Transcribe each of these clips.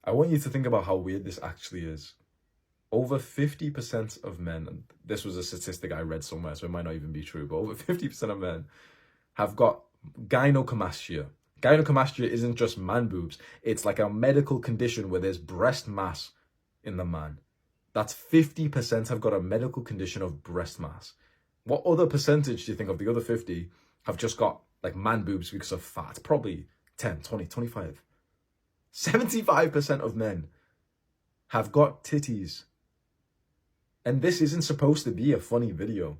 I want you to think about how weird this actually is. Over 50% of men, and this was a statistic I read somewhere, so it might not even be true, but over 50% of men have got gynecomastia. Gynecomastia isn't just man boobs. It's like a medical condition where there's breast mass in the man. That's 50% have got a medical condition of breast mass. What other percentage do you think of the other 50 have just got like man boobs because of fat? Probably 10, 20, 25. 75% of men have got titties. And this isn't supposed to be a funny video.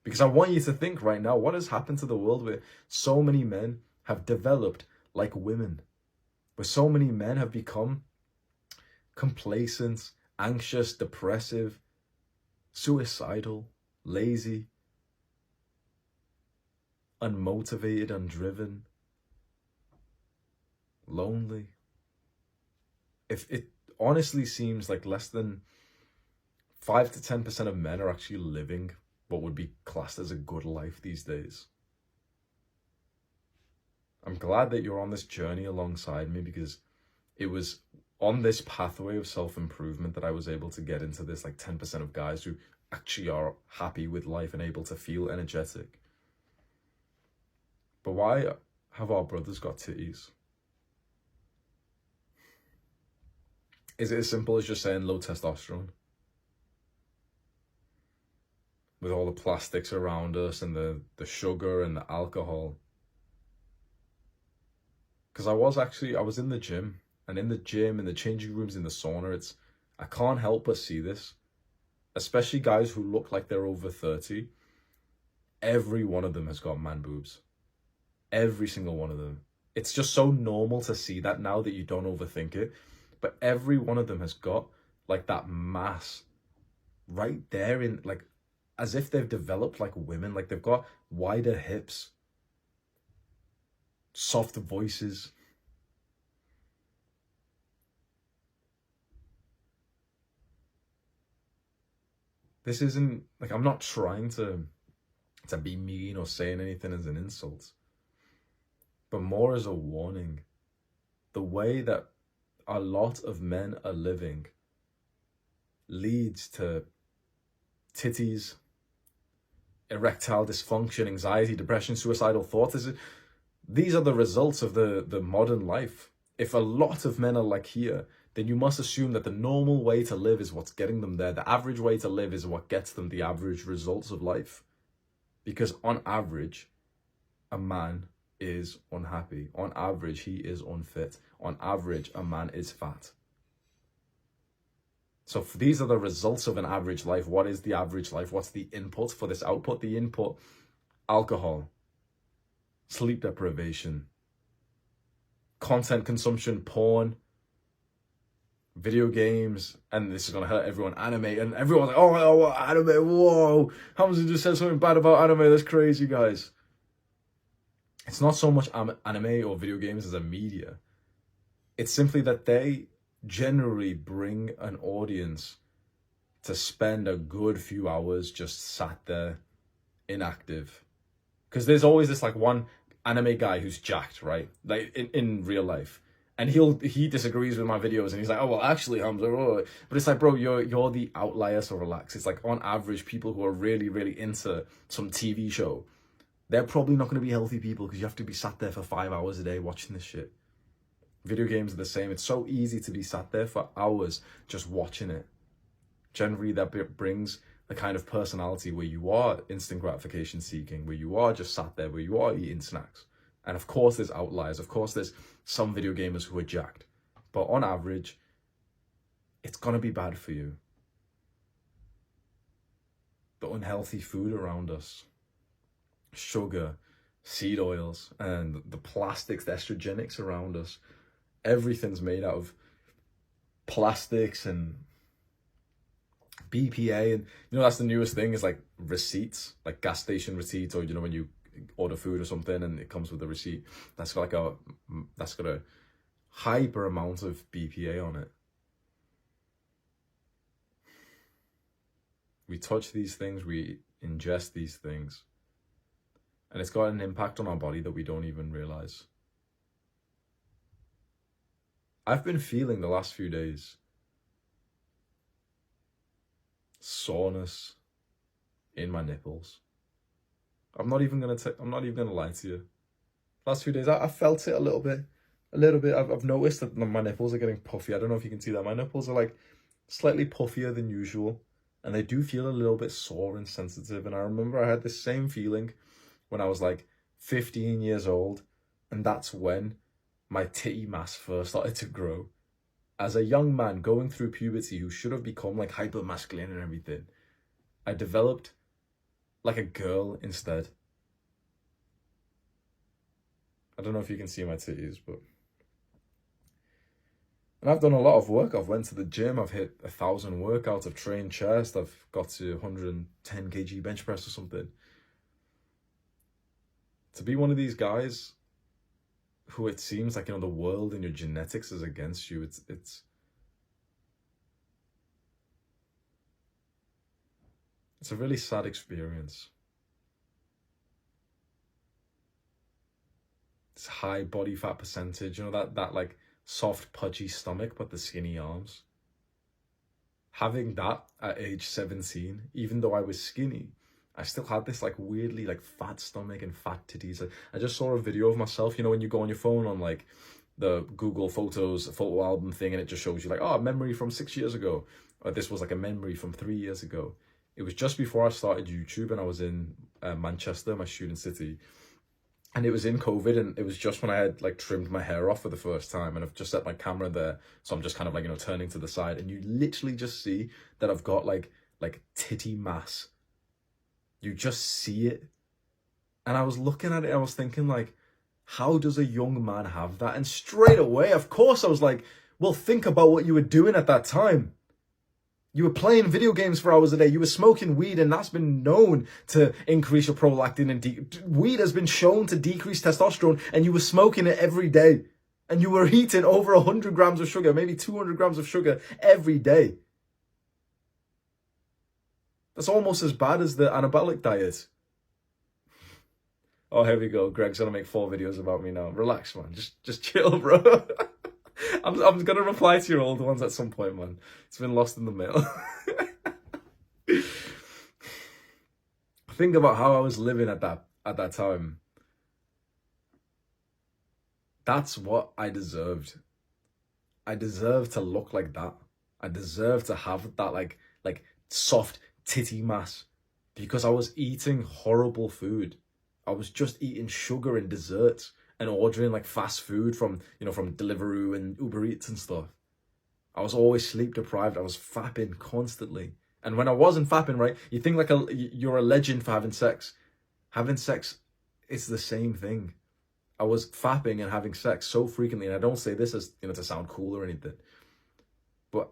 Because I want you to think right now, what has happened to the world where so many men have developed like women? Where so many men have become complacent, anxious, depressive, suicidal, lazy, unmotivated, undriven, lonely. If it honestly seems like less than 5 to 10% of men are actually living what would be classed as a good life these days. I'm glad that you're on this journey alongside me, because it was on this pathway of self-improvement that I was able to get into this like 10% of guys who actually are happy with life and able to feel energetic. But why have our brothers got titties? Is it as simple as just saying low testosterone? With all the plastics around us and the sugar and the alcohol. Because I was in the gym, and in the gym, in the changing rooms, in the sauna, I can't help but see this. Especially guys who look like they're over 30. Every one of them has got man boobs. Every single one of them. It's just so normal to see that now that you don't overthink it. But every one of them has got like that mass right there in like, as if they've developed like women, like they've got wider hips, soft voices. This isn't like, I'm not trying to be mean or saying anything as an insult, but more as a warning. The way that a lot of men are living leads to titties, erectile dysfunction, anxiety, depression, suicidal thoughts. These are the results of the modern life. If a lot of men are like here, then you must assume that the normal way to live is what's getting them there. The average way to live is what gets them the average results of life. Because on average, a man is unhappy. On average, he is unfit. On average, a man is fat. So these are the results of an average life. What is the average life? What's the input for this output? The input: alcohol, sleep deprivation, content consumption, porn, video games, and this is going to hurt everyone, anime, and everyone's like, oh, anime, whoa, Hamza just said something bad about anime, that's crazy, guys. It's not so much anime or video games as a media. It's simply that they generally bring an audience to spend a good few hours just sat there, inactive. Because there's always this like one anime guy who's jacked, right? Like in real life. And he disagrees with my videos and he's like, oh, well, actually, Hamza, oh. But it's like, bro, you're the outlier, so relax. It's like, on average, people who are really, really into some TV show, they're probably not going to be healthy people, because you have to be sat there for 5 hours a day watching this shit. Video games are the same. It's so easy to be sat there for hours just watching it. Generally, that brings the kind of personality where you are instant gratification seeking, where you are just sat there, where you are eating snacks. And of course, there's outliers. Of course, there's some video gamers who are jacked. But on average, it's going to be bad for you. The unhealthy food around us, sugar, seed oils, and the plastics, the estrogenics around us, everything's made out of plastics and BPA. And that's the newest thing, is like receipts, like gas station receipts, or when you order food or something and it comes with a receipt, that's got a hyper amount of BPA on it. We touch these things, we ingest these things, and it's got an impact on our body that we don't even realize. I've been feeling the last few days soreness in my nipples. I'm not even gonna lie to you. Last few days, I felt it a little bit. I've noticed that my nipples are getting puffy. I don't know if you can see that. My nipples are like slightly puffier than usual, and they do feel a little bit sore and sensitive. And I remember I had the same feeling when I was like 15 years old, and that's when my titty mass first started to grow. As a young man going through puberty who should have become like hyper masculine and everything, I developed like a girl instead. I don't know if you can see my titties, but... And I've done a lot of work. I've went to the gym. I've hit 1,000 workouts. I've trained chest. I've got to 110 kg bench press or something. To be one of these guys who it seems like, the world and your genetics is against you, it's a really sad experience. It's high body fat percentage, that like soft pudgy stomach but the skinny arms. Having that at age 17, even though I was skinny, I still had this like weirdly like fat stomach and fat titties. I just saw a video of myself, when you go on your phone on like the Google Photos photo album thing, and it just shows you like, oh, a memory from 6 years ago, or this was like a memory from 3 years ago. It was just before I started YouTube, and I was in Manchester, my student city, and it was in COVID, and it was just when I had like trimmed my hair off for the first time, and I've just set my camera there, so I'm just kind of like, turning to the side, and you literally just see that I've got like titty mass. You just see it. And I was looking at it, I was thinking like, how does a young man have that? And straight away, of course, I was like, well, think about what you were doing at that time. You were playing video games for hours a day. You were smoking weed, and that's been known to increase your prolactin. And weed has been shown to decrease testosterone, and you were smoking it every day. And you were eating over 100 grams of sugar, maybe 200 grams of sugar every day. That's almost as bad as the anabolic diet. Oh, here we go. Greg's gonna make 4 videos about me now. Relax, man. Just chill, bro. I'm gonna reply to your old ones at some point, man. It's been lost in the mail. Think about how I was living at that time. That's what I deserved. I deserved to look like that. I deserved to have that like soft titty mass, because I was eating horrible food. I was just eating sugar and desserts and ordering like fast food from Deliveroo and Uber Eats and stuff. I was always sleep deprived. I was fapping constantly. And when I wasn't fapping, right, you think like you're a legend for having sex. Having sex, it's the same thing. I was fapping and having sex so frequently, and I don't say this as to sound cool or anything, but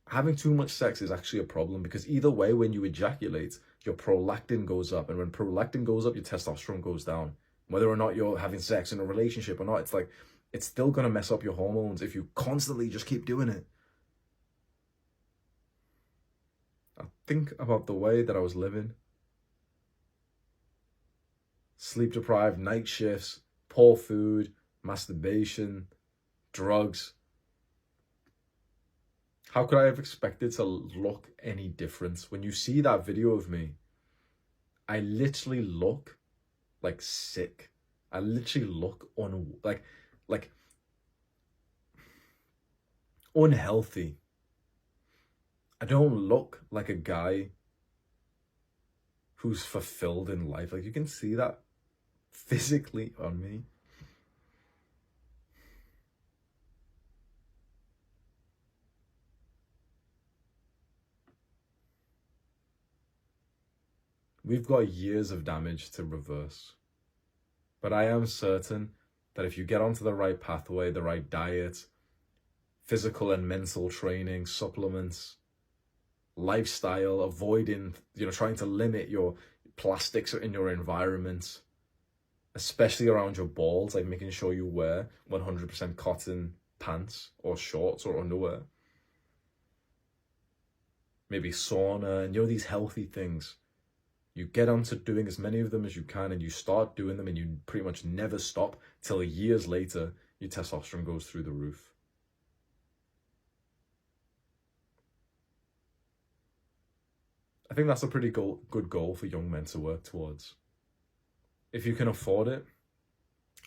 having too much sex is actually a problem, because either way, when you ejaculate, your prolactin goes up, and when prolactin goes up, your testosterone goes down. Whether or not you're having sex in a relationship or not, it's still going to mess up your hormones if you constantly just keep doing it. I think about the way that I was living. Sleep deprived, night shifts, poor food, masturbation, drugs. How could I have expected to look any different? When you see that video of me, I literally look like sick. I literally look like unhealthy. I don't look like a guy who's fulfilled in life. Like, you can see that physically on me. We've got years of damage to reverse. But I am certain that if you get onto the right pathway, the right diet, physical and mental training, supplements, lifestyle, avoiding, trying to limit your plastics in your environment, especially around your balls, like making sure you wear 100% cotton pants or shorts or underwear. Maybe sauna, and these healthy things. You get onto doing as many of them as you can, and you start doing them, and you pretty much never stop till years later, your testosterone goes through the roof. think that's a pretty good goal for young men to work towards. If you can afford it,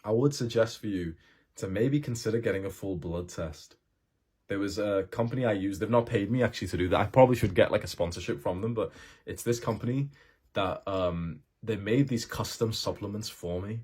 I would suggest for you to maybe consider getting a full blood test. There was a company I used, they've not paid me actually to do that. I probably should get like a sponsorship from them, but it's this company that they made these custom supplements for me.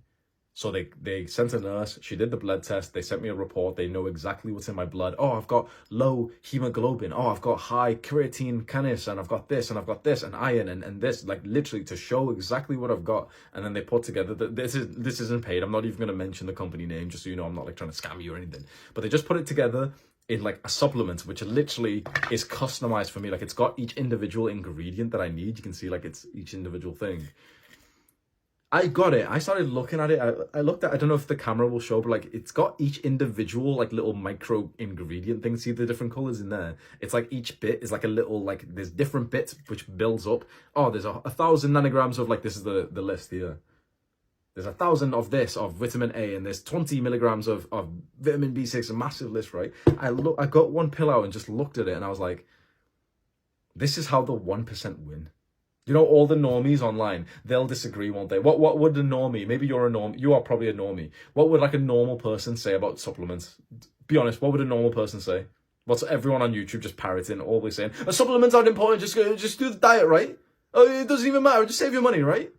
So they sent a nurse, she did the blood test, they sent me a report, they know exactly what's in my blood. Oh, I've got low hemoglobin. Oh, I've got high creatine kinase, and I've got this, and I've got this, and iron, and this, like literally to show exactly what I've got. And then they put together, this isn't paid. I'm not even going to mention the company name, just so you know, I'm not like trying to scam you or anything. But they just put it together in like a supplement, which literally is customized for me. Like it's got each individual ingredient that I need. You can see like it's each individual thing. I got it. I started looking at it. I looked at, I don't know if the camera will show, but like it's got each individual like little micro ingredient thing. See the different colors in there? It's like each bit is like a little, like there's different bits which builds up. Oh, there's 1,000 nanograms of like, this is the list here. There's 1,000 of this, of vitamin A, and there's 20 milligrams of vitamin B6, a massive list, right? I got one pill out and just looked at it and I was like, this is how the 1% win. You know, all the normies online, they'll disagree, won't they? What would a normie, maybe you're a norm, you are probably a normie. What would like a normal person say about supplements? Be honest, what would a normal person say? What's everyone on YouTube just parroting, always saying, supplements aren't important, just do the diet, right? Oh, it doesn't even matter, just save your money, right?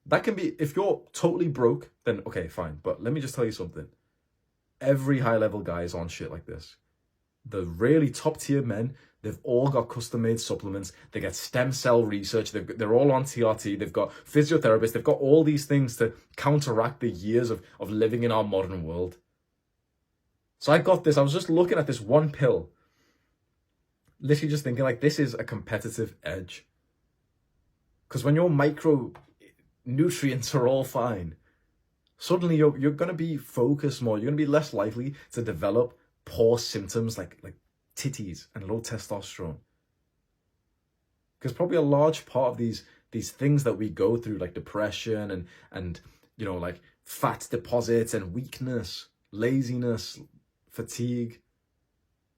That can be, if you're totally broke, then okay, fine. But let me just tell you something. Every high-level guy is on shit like this. The really top-tier men, they've all got custom-made supplements. They get stem cell research. They're all on TRT. They've got physiotherapists. They've got all these things to counteract the years of living in our modern world. So I got this. I was just looking at this one pill. Literally just thinking, like, this is a competitive edge. Because when your micronutrients are all fine, suddenly you're going to be focused more. You're going to be less likely to develop poor symptoms like titties and low testosterone. Because probably a large part of these things that we go through, like depression and you know, like fat deposits and weakness, laziness, fatigue,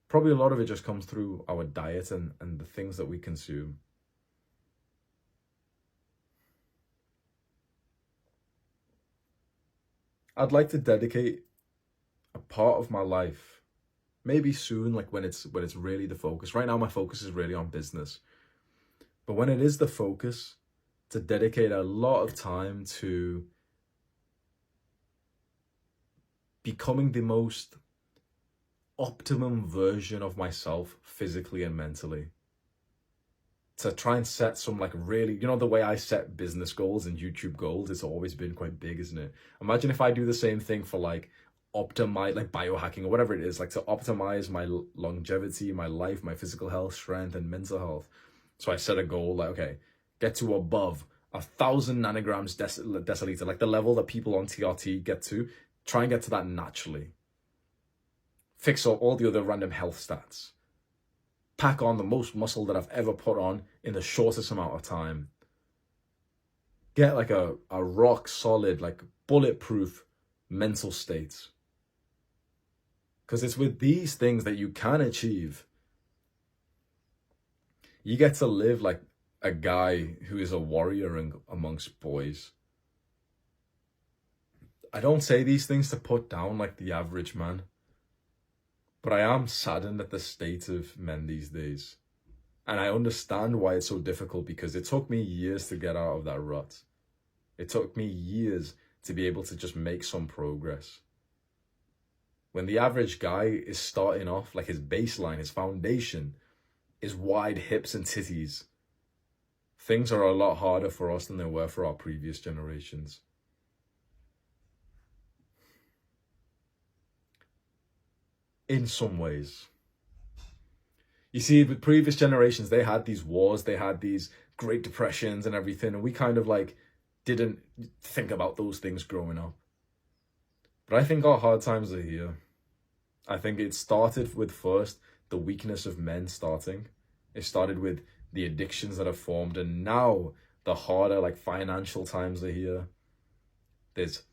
probably a lot of it just comes through our diet and the things that we consume. I'd like to dedicate a part of my life, maybe soon, like when it's really the focus. Right now, my focus is really on business. But when it is the focus, to dedicate a lot of time to becoming the most optimum version of myself, physically and mentally. To try and set some like really, you know, the way I set business goals and YouTube goals, it's always been quite big, isn't it? Imagine if I do the same thing for like optimize, like biohacking or whatever it is, like to optimize my longevity, my life, my physical health, strength, and mental health. So I set a goal like, okay, get to above 1,000 nanograms deciliter, like the level that people on TRT get to. Try and get to that naturally. Fix all the other random health stats. Pack on the most muscle that I've ever put on in the shortest amount of time. Get like a rock solid, like bulletproof mental state. Because it's with these things that you can achieve. You get to live like a guy who is a warrior amongst boys. I don't say these things to put down like the average man. But I am saddened at the state of men these days. And I understand why it's so difficult, because it took me years to get out of that rut. It took me years to be able to just make some progress. When the average guy is starting off, like his baseline, his foundation, is wide hips and titties, things are a lot harder for us than they were for our previous generations. In some ways. You see, with previous generations, they had these wars, they had these Great Depressions and everything, and we kind of like didn't think about those things growing up. But I think our hard times are here. I think it started with first the weakness of men starting. It started with the addictions that have formed, and now the harder like financial times are here. There's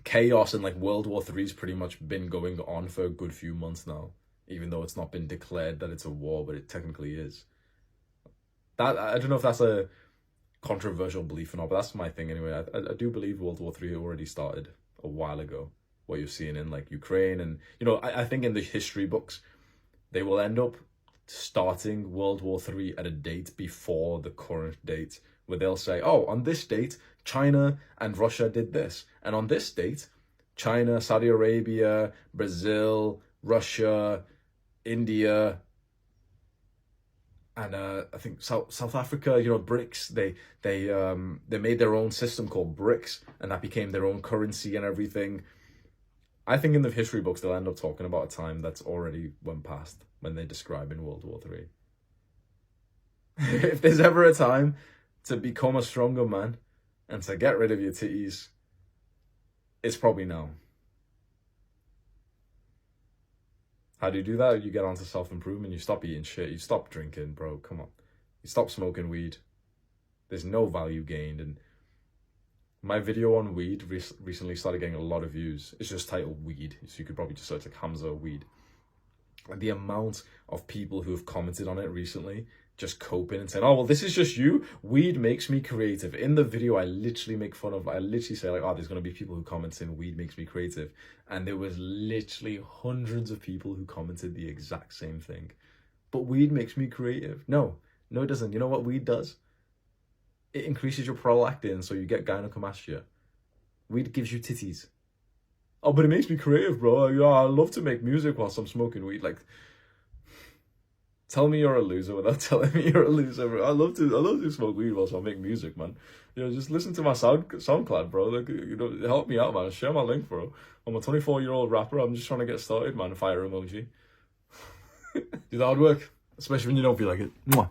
chaos, and like World War III's pretty much been going on for a good few months now, even though it's not been declared that it's a war, but it technically is. That, I don't know if that's a controversial belief or not, but that's my thing anyway. I do believe World War III already started a while ago. What you're seeing in like Ukraine, and I think in the history books they will end up starting World War III at a date before the current date, where they'll say, oh, on this date China and Russia did this, and on this date China, Saudi Arabia, Brazil, Russia, India, and I think South Africa, BRICS. They made their own system called BRICS, and that became their own currency and everything. I think in the history books they'll end up talking about a time that's already went past when they describe in World War III. If there's ever a time to become a stronger man and to get rid of your titties, it's probably now. How do you do that? You get onto self-improvement, you stop eating shit, you stop drinking, bro, come on. You stop smoking weed. There's no value gained, and my video on weed recently started getting a lot of views. It's just titled Weed, so you could probably just search like Hamza Weed. And the amount of people who have commented on it recently, just coping and saying, oh, well, this is just you. Weed makes me creative. In the video, I literally say like, oh, there's going to be people who comment saying weed makes me creative. And there was literally hundreds of people who commented the exact same thing. But weed makes me creative. No, it doesn't. You know what weed does? It increases your prolactin, so you get gynaecomastia. Weed gives you titties. Oh, but it makes me creative, bro. Yeah, I love to make music whilst I'm smoking weed. Like, tell me you're a loser without telling me you're a loser, bro. I love to smoke weed whilst I make music, man. Just listen to my SoundCloud, bro. Like, help me out, man. Share my link, bro. I'm a 24-year-old rapper. I'm just trying to get started, man. Fire emoji. Do the hard work, especially when you don't feel like it. Mwah.